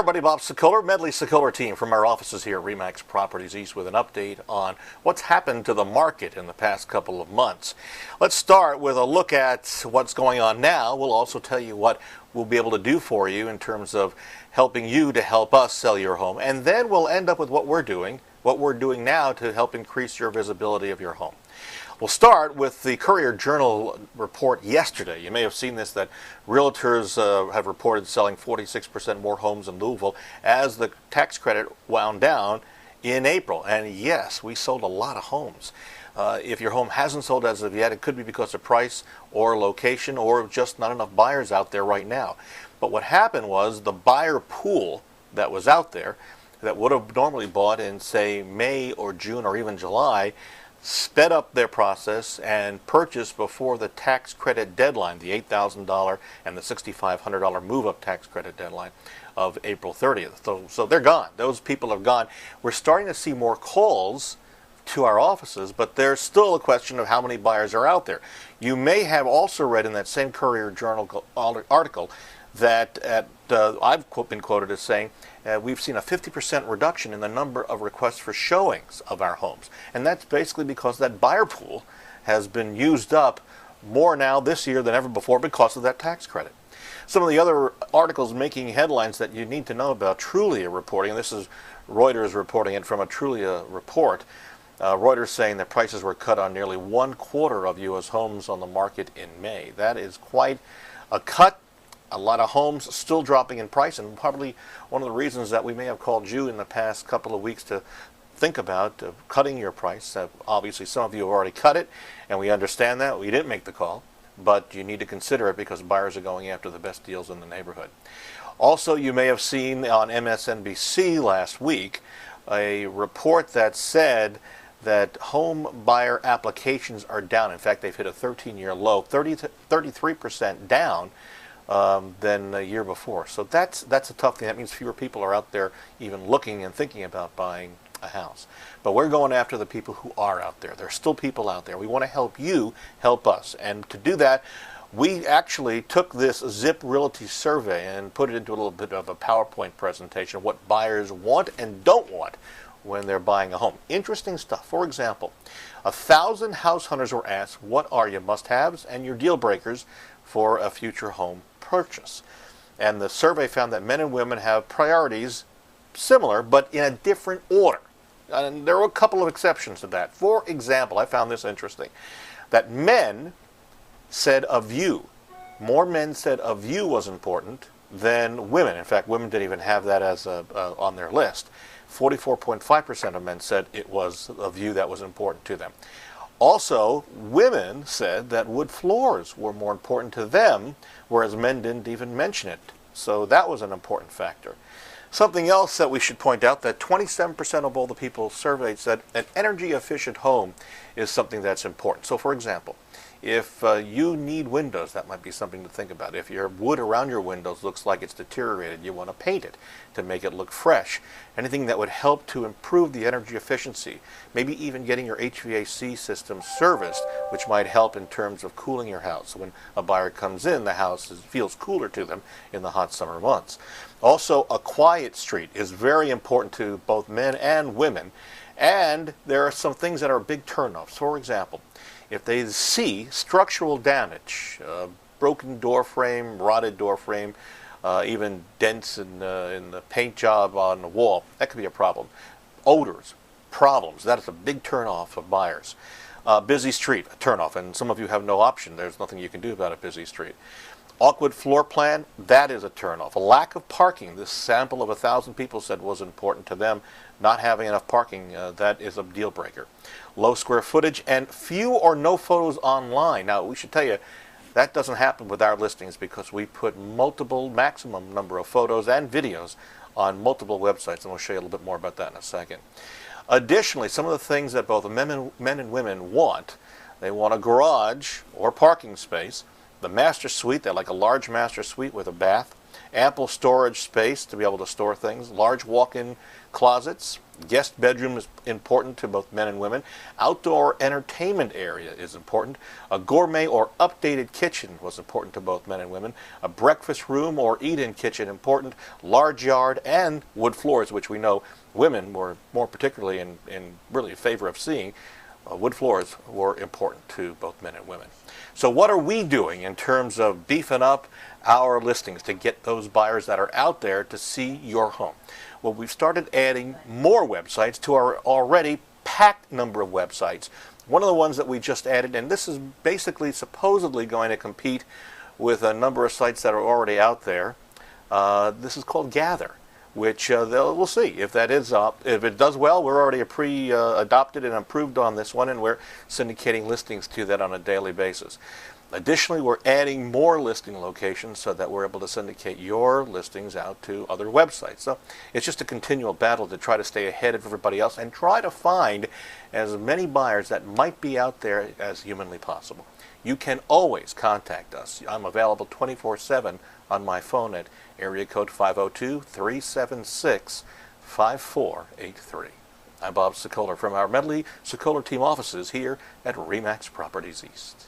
Everybody, Bob Sokoler, Medley Sokoler team from our offices here at RE/MAX Properties East with an update on what's happened to the market in the past couple of months. Let's start with a look at what's going on now. We'll also tell you what we'll be able to do for you in terms of helping you to help us sell your home. And then we'll end up with what we're doing now to help increase your visibility of your home. We'll start with the Courier-Journal report yesterday. You may have seen this, that realtors have reported selling 46% more homes in Louisville as the tax credit wound down in April. And yes, we sold a lot of homes. If your home hasn't sold as of yet, it could be because of price or location or just not enough buyers out there right now. But what happened was the buyer pool that was out there that would have normally bought in, say, May or June or even July, sped up their process and purchased before the tax credit deadline, the $8,000 and the $6,500 move-up tax credit deadline of April 30th. So they're gone. Those people are gone. We're starting to see more calls to our offices, but there's still a question of how many buyers are out there. You may have also read in that same Courier-Journal article that I've been quoted as saying we've seen a 50% reduction in the number of requests for showings of our homes. And that's basically because that buyer pool has been used up more now this year than ever before because of that tax credit. Some of the other articles making headlines that you need to know about Trulia reporting, and this is Reuters reporting it from a Trulia report. Reuters saying that prices were cut on nearly 1/4 of U.S. homes on the market in May. That is quite a cut. A lot of homes still dropping in price, and probably one of the reasons that we may have called you in the past couple of weeks to think about cutting your price. Obviously, some of you have already cut it, and we understand that. We didn't make the call, but you need to consider it because buyers are going after the best deals in the neighborhood. Also, you may have seen on MSNBC last week a report that said that home buyer applications are down. In fact, they've hit a 13-year low, 33% down than the year before. So that's a tough thing. That means fewer people are out there even looking and thinking about buying a house. But we're going after the people who are out there. There's still people out there. We want to help you help us. And to do that, we actually took this Zip Realty survey and put it into a little bit of a PowerPoint presentation of what buyers want and don't want when they're buying a home. Interesting stuff. For example, 1,000 house hunters were asked, what are your must-haves and your deal breakers for a future home purchase? And the survey found that men and women have priorities similar, but in a different order. And there were a couple of exceptions to that. For example, I found this interesting, that men said a view. More men said a view was important than women. In fact, women didn't even have that as on their list. 44.5% of men said it was a view that was important to them. Also, women said that wood floors were more important to them, whereas men didn't even mention it. So that was an important factor. Something else that we should point out, that 27% of all the people surveyed said an energy-efficient home is something that's important. So, for example, if you need windows, that might be something to think about. If your wood around your windows looks like it's deteriorated, you want to paint it to make it look fresh. Anything that would help to improve the energy efficiency, maybe even getting your HVAC system serviced, which might help in terms of cooling your house. So when a buyer comes in, the house feels cooler to them in the hot summer months. Also, a quiet street is very important to both men and women. And there are some things that are big turnoffs. For example, if they see structural damage, broken door frame, rotted door frame, even dents in the paint job on the wall, that could be a problem. Odors, problems, that is a big turnoff for buyers. Busy street, a turnoff, and some of you have no option. There's nothing you can do about a busy street. Awkward floor plan, that is a turnoff. A lack of parking, this sample of 1,000 people said was important to them. Not having enough parking, that is a deal breaker. Low square footage and few or no photos online. Now, we should tell you, that doesn't happen with our listings because we put maximum number of photos and videos on multiple websites, and we'll show you a little bit more about that in a second. Additionally, some of the things that both men and women want, they want a garage or parking space, the master suite, they like a large master suite with a bath, ample storage space to be able to store things, large walk-in closets, guest bedroom is important to both men and women, outdoor entertainment area is important, a gourmet or updated kitchen was important to both men and women, a breakfast room or eat-in kitchen important, large yard, and wood floors, which we know women were more particularly in really in favor of seeing. Wood floors were important to both men and women. So what are we doing in terms of beefing up our listings to get those buyers that are out there to see your home? Well, we've started adding more websites to our already packed number of websites. One of the ones that we just added, and this is basically supposedly going to compete with a number of sites that are already out there, this is called Gather, which we'll see if that is if it does well. We're already adopted and approved on this one, and we're syndicating listings to that on a daily basis. Additionally, we're adding more listing locations so that we're able to syndicate your listings out to other websites. So it's just a continual battle to try to stay ahead of everybody else and try to find as many buyers that might be out there as humanly possible. You can always contact us. I'm available 24/7 on my phone at area code 502-376-5483. I'm Bob Sokoler from our Medley Sokoler team offices here at RE/MAX Properties East.